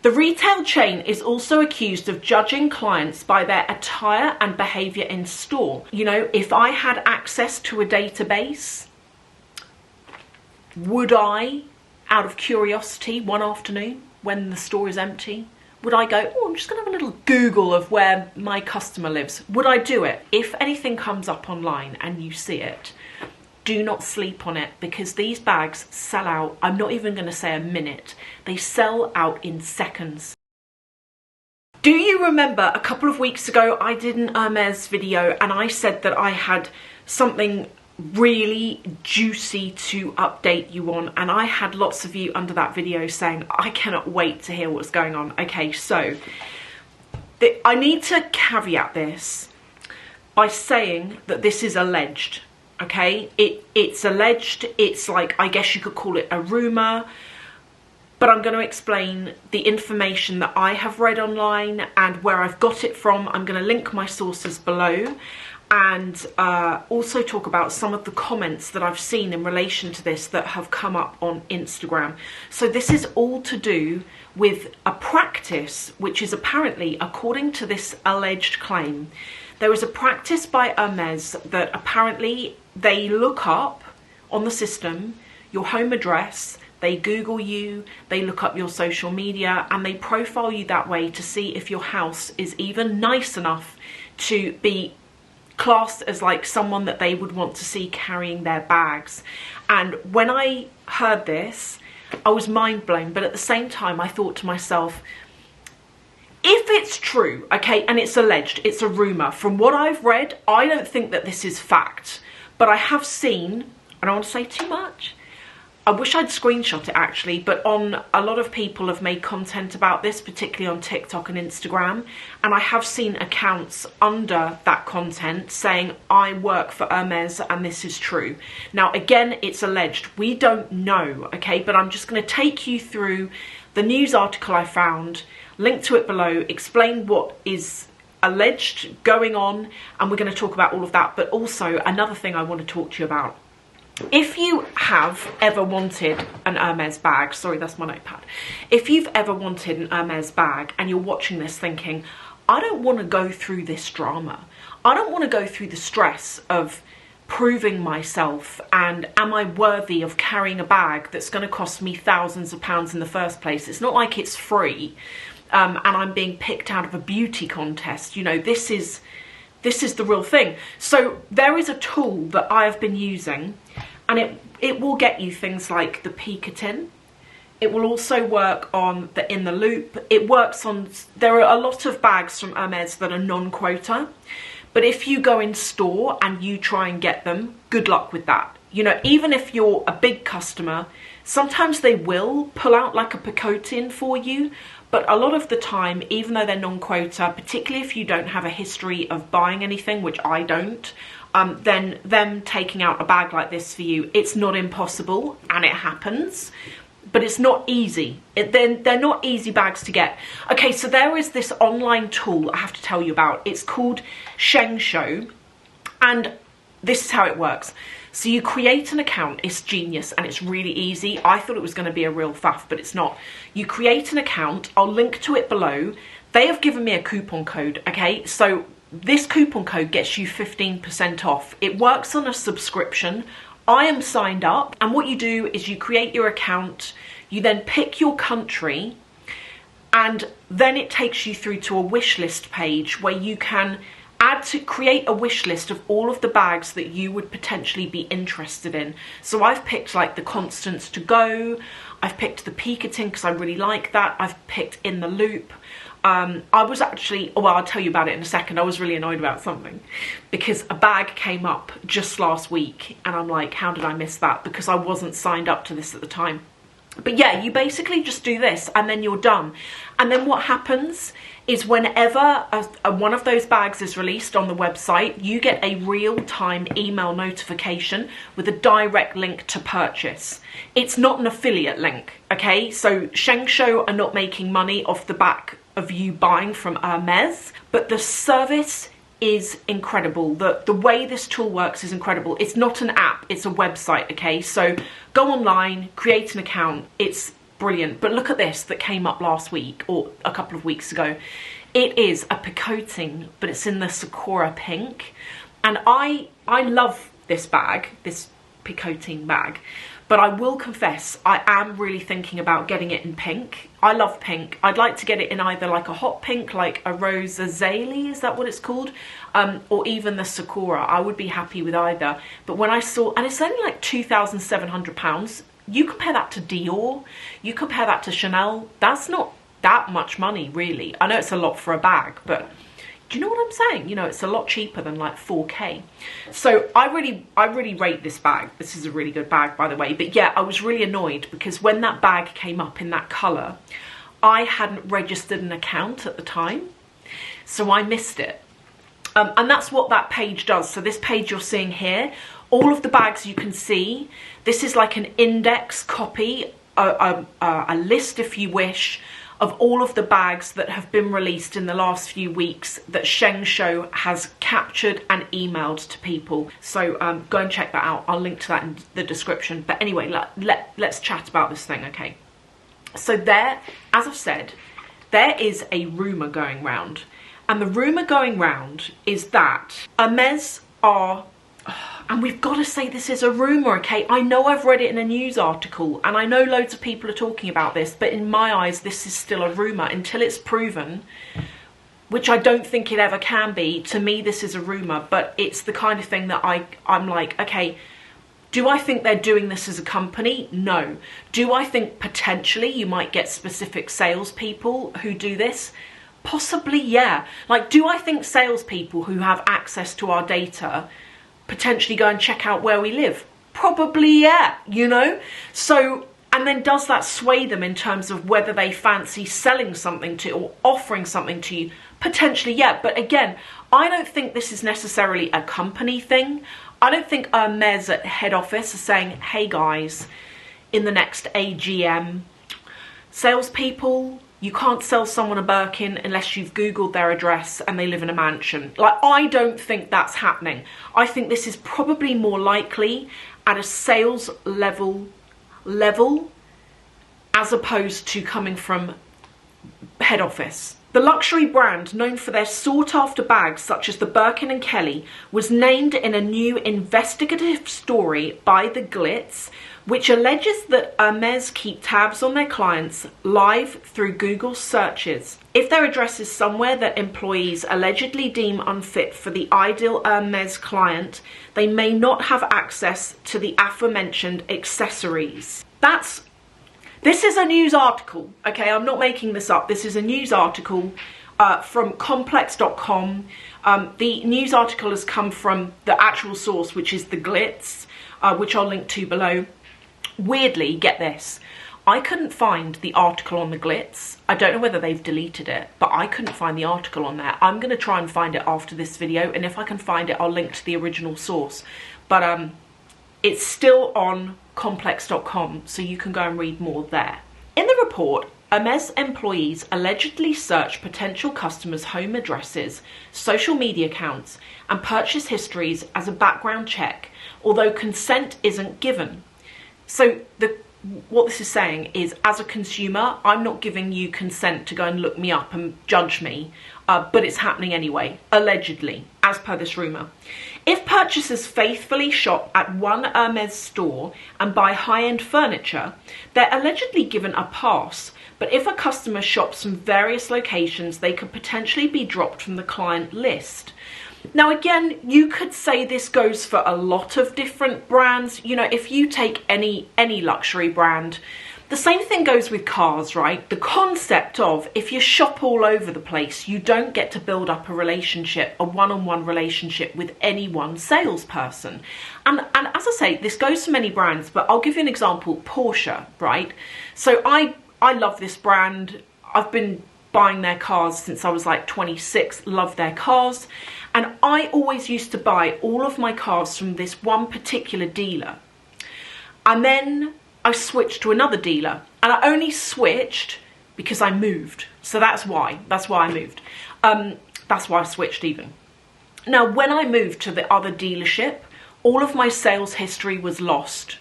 The retail chain is also accused of judging clients by their attire and behaviour in store. You know, if I had access to a database, would I, out of curiosity, one afternoon when the store is empty, would I go, oh, I'm just going to have a little Google of where my customer lives? Would I do it? If anything comes up online and you see it, do not sleep on it, because these bags sell out. I'm not even going to say a minute. They sell out in seconds. Do you remember a couple of weeks ago I did an Hermès video and I said that I had something really juicy to update you on, and I had lots of you under that video saying, I cannot wait to hear what's going on. Okay, so I need to caveat this by saying that this is alleged. Okay, it's alleged. It's like, I guess you could call it a rumour, but I'm going to explain the information that I have read online and where I've got it from. I'm going to link my sources below, and also talk about some of the comments that I've seen in relation to this that have come up on Instagram. So this is all to do with a practice which is apparently, according to this alleged claim, there is a practice by Hermès that apparently they look up on the system your home address, they Google you, they look up your social media, and they profile you that way to see if your house is even nice enough to be classed as like someone that they would want to see carrying their bags. And when I heard this, I was mind blown, but at the same time I thought to myself, if it's true, okay, and it's alleged, it's a rumour, from what I've read, I don't think that this is fact. But I have seen, I don't want to say too much, I wish I'd screenshot it actually, but a lot of people have made content about this, particularly on TikTok and Instagram, and I have seen accounts under that content saying, I work for Hermès and this is true. Now again, it's alleged, we don't know, okay, but I'm just going to take you through the news article I found, link to it below, explain what is alleged going on, and we're going to talk about all of that. But also another thing I want to talk to you about, if you have ever wanted an Hermès bag, sorry, that's my notepad. If you've ever wanted an Hermès bag and you're watching this thinking, I don't want to go through this drama, I don't want to go through the stress of proving myself, and am I worthy of carrying a bag that's going to cost me thousands of pounds in the first place? It's not like it's free. And I'm being picked out of a beauty contest. You know, this is the real thing. So there is a tool that I have been using, and it will get you things like the Birkin. It will also work on the in the loop. It works on, there are a lot of bags from Hermès that are non-quota, but if you go in store and you try and get them, good luck with that. You know, even if you're a big customer, sometimes they will pull out like a Birkin for you. But a lot of the time, even though they're non-quota, particularly if you don't have a history of buying anything, which I don't, then them taking out a bag like this for you, it's not impossible, and it happens, but it's not easy. They're not easy bags to get. Okay, so there is this online tool I have to tell you about. It's called Shengsho, and this is how it works. So you create an account, it's genius and it's really easy. I thought it was going to be a real faff, but it's not. You create an account, I'll link to it below. They have given me a coupon code, okay? So this coupon code gets you 15% off. It works on a subscription. I am signed up, and what you do is you create your account, you then pick your country, and then it takes you through to a wish list page where you can create a wish list of all of the bags that you would potentially be interested in. So I've picked like the Constance to go, I've picked the Birkin because I really like that, I've picked in the loop. I was actually, well, I'll tell you about it in a second. I was really annoyed about something because a bag came up just last week and I'm like, how did I miss that? Because I wasn't signed up to this at the time. But yeah, you basically just do this and then you're done. And then what happens is whenever one of those bags is released on the website, you get a real-time email notification with a direct link to purchase. It's not an affiliate link, okay? So Shengsho are not making money off the back of you buying from Hermès, but the service is incredible. The way this tool works is incredible. It's not an app, it's a website, okay? So go online, create an account. It's brilliant. But look at this that came up last week or a couple of weeks ago. It is a picoting, but it's in the Sakura pink. And I love this bag, this picoting bag. But I will confess, I am really thinking about getting it in pink. I love pink. I'd like to get it in either like a hot pink, like a rose azalea, is that what it's called? Or even the Sakura. I would be happy with either. But when I saw, and it's only like £2,700. You compare that to Dior, you compare that to Chanel, that's not that much money really. I know it's a lot for a bag, but do you know what I'm saying? You know, it's a lot cheaper than like 4K. So I really rate this bag. This is a really good bag, by the way. But yeah, I was really annoyed because when that bag came up in that colour, I hadn't registered an account at the time. So I missed it. And that's what that page does. So this page you're seeing here, all of the bags you can see, this is like an index copy, a list if you wish, of all of the bags that have been released in the last few weeks that Shengsho has captured and emailed to people. So go and check that out. I'll link to that in the description. But anyway, let's chat about this thing, okay? So there, as I've said, there is a rumour going round. And the rumour going round is that Hermès are... And we've got to say this is a rumour, okay? I know I've read it in a news article and I know loads of people are talking about this, but in my eyes, this is still a rumour until it's proven, which I don't think it ever can be. To me, this is a rumour, but it's the kind of thing that I'm like, okay, do I think they're doing this as a company? No. Do I think potentially you might get specific salespeople who do this? Possibly, yeah. Like, do I think salespeople who have access to our data potentially go and check out where we live? Probably, yeah, you know? So, and then does that sway them in terms of whether they fancy selling something to or offering something to you? Potentially, yeah. But again, I don't think this is necessarily a company thing. I don't think Hermès at head office are saying, hey guys, in the next AGM, salespeople, you can't sell someone a Birkin unless you've Googled their address and they live in a mansion. Like, I don't think that's happening. I think this is probably more likely at a sales level as opposed to coming from head office. The luxury brand, known for their sought-after bags such as the Birkin and Kelly, was named in a new investigative story by The Glitz, which alleges that Hermès keep tabs on their clients live through Google searches. If their address is somewhere that employees allegedly deem unfit for the ideal Hermès client, they may not have access to the aforementioned accessories. This is a news article, okay? I'm not making this up. This is a news article from complex.com. The news article has come from the actual source, which is The Glitz, which I'll link to below. Weirdly, get this, I couldn't find the article on The Glitz. I don't know whether they've deleted it, but I couldn't find the article on there. I'm going to try and find it after this video, and if I can find it, I'll link to the original source. But it's still on complex.com, so you can go and read more there. In the report, Hermès employees allegedly search potential customers' home addresses, social media accounts, and purchase histories as a background check, although consent isn't given. So what this is saying is, as a consumer, I'm not giving you consent to go and look me up and judge me, but it's happening anyway, allegedly, as per this rumour. If purchasers faithfully shop at one Hermès store and buy high-end furniture, they're allegedly given a pass, but if a customer shops from various locations, they could potentially be dropped from the client list. Now, again, you could say this goes for a lot of different brands. You know, if you take any luxury brand, the same thing goes with cars, right? The concept of, if you shop all over the place, you don't get to build up a relationship, a one-on-one relationship with any one salesperson. And as I say, this goes for many brands, but I'll give you an example, Porsche, right? So I love this brand. I've been buying their cars since I was like 26, love their cars. And I always used to buy all of my cars from this one particular dealer. And then I switched to another dealer. And I only switched because I moved. So that's why I moved. That's why I switched even. Now, when I moved to the other dealership, all of my sales history was lost.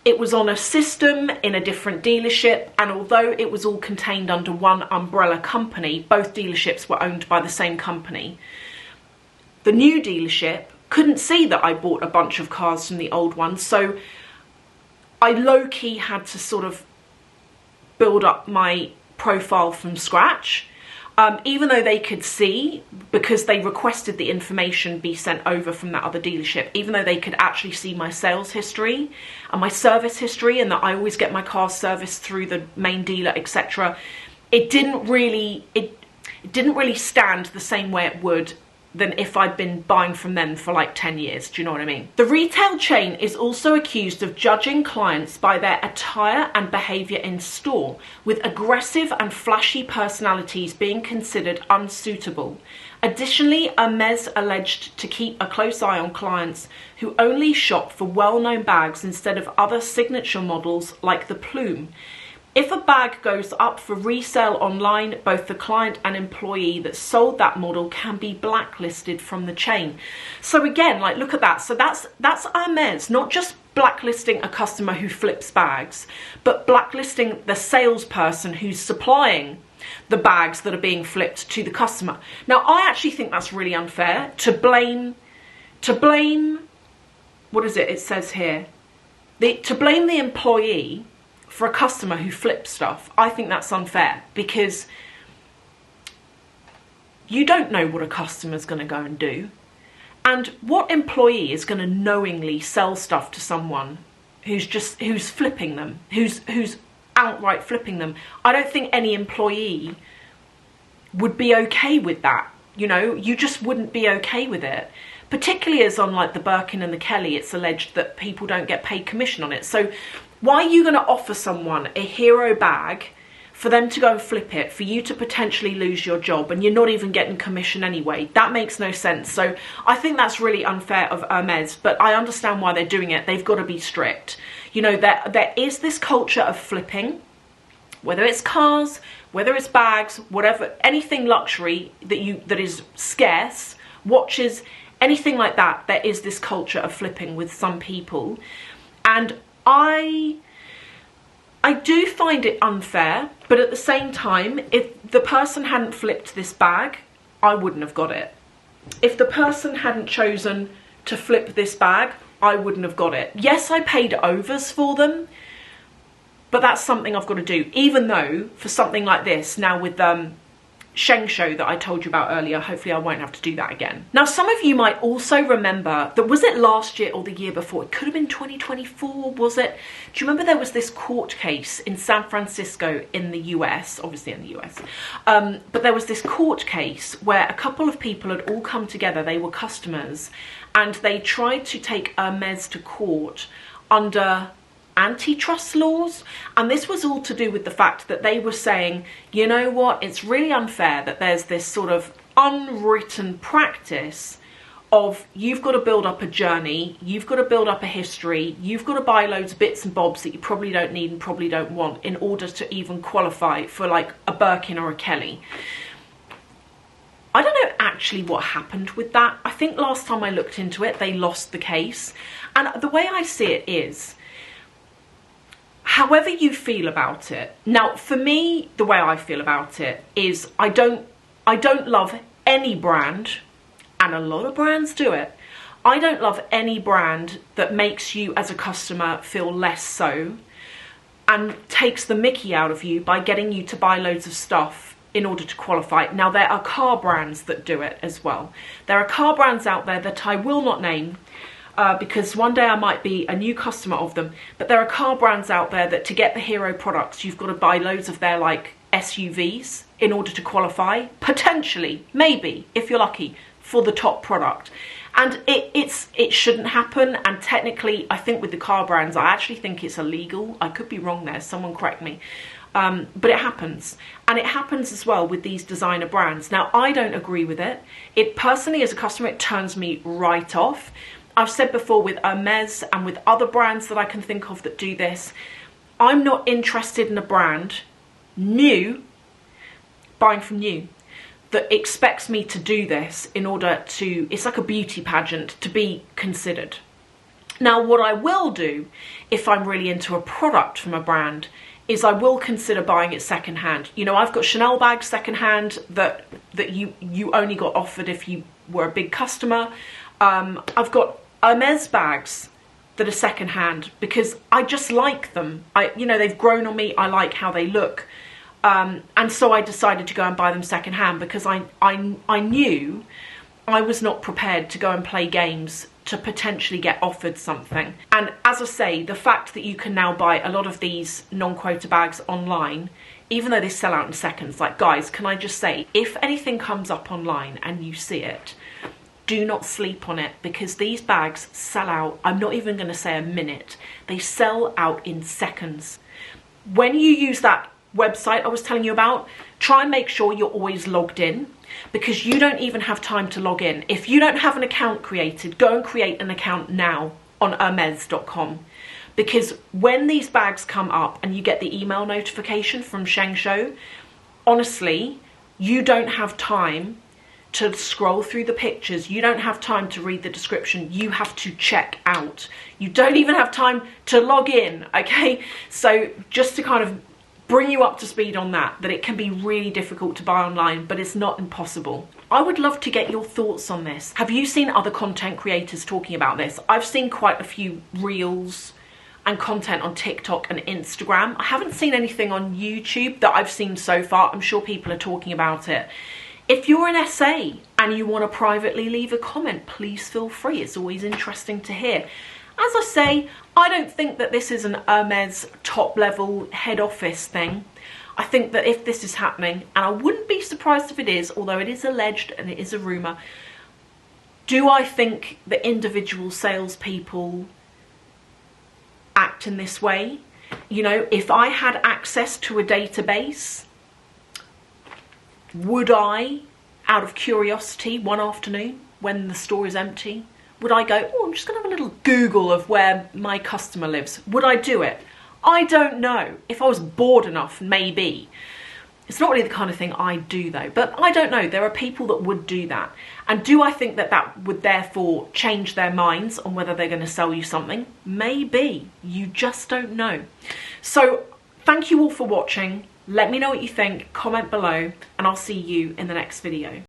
It was on a system in a different dealership, and although it was all contained under one umbrella company, both dealerships were owned by the same company. The new dealership couldn't see that I bought a bunch of cars from the old one, so I low-key had to sort of build up my profile from scratch. Even though they could see, because they requested the information be sent over from that other dealership, even though they could actually see my sales history and my service history, and that I always get my car serviced through the main dealer, etc., it didn't really stand the same way it would than if I'd been buying from them for like 10 years. Do you know what I mean? The retail chain is also accused of judging clients by their attire and behaviour in store, with aggressive and flashy personalities being considered unsuitable. Additionally, Hermès alleged to keep a close eye on clients who only shop for well-known bags instead of other signature models like the Plume. If a bag goes up for resale online, both the client and employee that sold that model can be blacklisted from the chain. So again, like, look at that. So that's Hermès, not just blacklisting a customer who flips bags, but blacklisting the salesperson who's supplying the bags that are being flipped to the customer. Now, I actually think that's really unfair to blame, what is it? It says here, to blame the employee for a customer who flips stuff. I think that's unfair, because you don't know what a customer's going to go and do. And what employee is going to knowingly sell stuff to someone who's flipping them, who's outright flipping them? I don't think any employee would be okay with that. You know, you just wouldn't be okay with it. Particularly as on like the Birkin and the Kelly, it's alleged that people don't get paid commission on it. So why are you going to offer someone a hero bag for them to go and flip it, for you to potentially lose your job, and you're not even getting commission anyway? That makes no sense. So I think that's really unfair of Hermès, but I understand why they're doing it. They've got to be strict. You know, there is this culture of flipping, whether it's cars, whether it's bags, whatever, anything luxury that is scarce, watches, anything like that. There is this culture of flipping with some people, and I do find it unfair, but at the same time, if the person hadn't flipped this bag, I wouldn't have got it. If the person hadn't chosen to flip this bag, I wouldn't have got it. Yes, I paid overs for them, but that's something I've got to do. Even though for something like this, now with Shengsho that I told you about earlier, hopefully I won't have to do that again. Now, some of you might also remember that, was it last year or the year before? It could have been 2024, was it? Do you remember there was this court case in San Francisco in the US, obviously in the US, but there was this court case where a couple of people had all come together, they were customers, and they tried to take Hermès to court under antitrust laws, and this was all to do with the fact that they were saying, you know what, it's really unfair that there's this sort of unwritten practice of, you've got to build up a journey, you've got to build up a history, you've got to buy loads of bits and bobs that you probably don't need and probably don't want in order to even qualify for like a Birkin or a Kelly. I don't know actually what happened with that. I think last time I looked into it, they lost the case. And the way I see it is, however you feel about it. Now, for me, the way I feel about it is I don't love any brand, and a lot of brands do it. I don't love any brand that makes you as a customer feel less so and takes the mickey out of you by getting you to buy loads of stuff in order to qualify. Now, there are car brands that do it as well. There are car brands out there that I will not name, because one day I might be a new customer of them, but there are car brands out there that to get the hero products, you've got to buy loads of their like SUVs in order to qualify, potentially, maybe, if you're lucky, for the top product. And it shouldn't happen, and technically I think with the car brands, I actually think it's illegal. I could be wrong there, someone correct me. But it happens, and it happens as well with these designer brands. Now, I don't agree with it. It personally, as a customer, it turns me right off. I've said before with Hermès and with other brands that I can think of that do this, I'm not interested in a brand new, buying from new, that expects me to do this in order to, it's like a beauty pageant, to be considered. Now, what I will do if I'm really into a product from a brand is I will consider buying it secondhand. You know, I've got Chanel bags secondhand that you only got offered if you were a big customer. I've got Hermès bags that are secondhand because I just like them. You know, they've grown on me. I like how they look. And so I decided to go and buy them secondhand because I knew I was not prepared to go and play games to potentially get offered something. And as I say, the fact that you can now buy a lot of these non-quota bags online, even though they sell out in seconds, like, guys, can I just say, if anything comes up online and you see it, do not sleep on it, because these bags sell out, I'm not even going to say a minute, they sell out in seconds. When you use that website I was telling you about, try and make sure you're always logged in, because you don't even have time to log in. If you don't have an account created, go and create an account now on hermes.com, because when these bags come up and you get the email notification from Shengsho, honestly, you don't have time to scroll through the pictures. You don't have time to read the description. You have to check out. You don't even have time to log in, okay? So just to kind of bring you up to speed on that it can be really difficult to buy online, but it's not impossible. I would love to get your thoughts on this. Have you seen other content creators talking about this? I've seen quite a few reels and content on TikTok and Instagram. I haven't seen anything on YouTube that I've seen so far. I'm sure people are talking about it. If you're an SA and you want to privately leave a comment, please feel free. It's always interesting to hear. As I say, I don't think that this is an Hermès top level head office thing. I think that if this is happening, and I wouldn't be surprised if it is, although it is alleged and it is a rumour, do I think that individual salespeople act in this way? You know, if I had access to a database, would I, out of curiosity, one afternoon when the store is empty, would I go, oh, I'm just going to have a little Google of where my customer lives? Would I do it? I don't know. If I was bored enough, maybe. It's not really the kind of thing I do, though. But I don't know. There are people that would do that. And do I think that that would therefore change their minds on whether they're going to sell you something? Maybe. You just don't know. So thank you all for watching. Let me know what you think. Comment below. And I'll see you in the next video.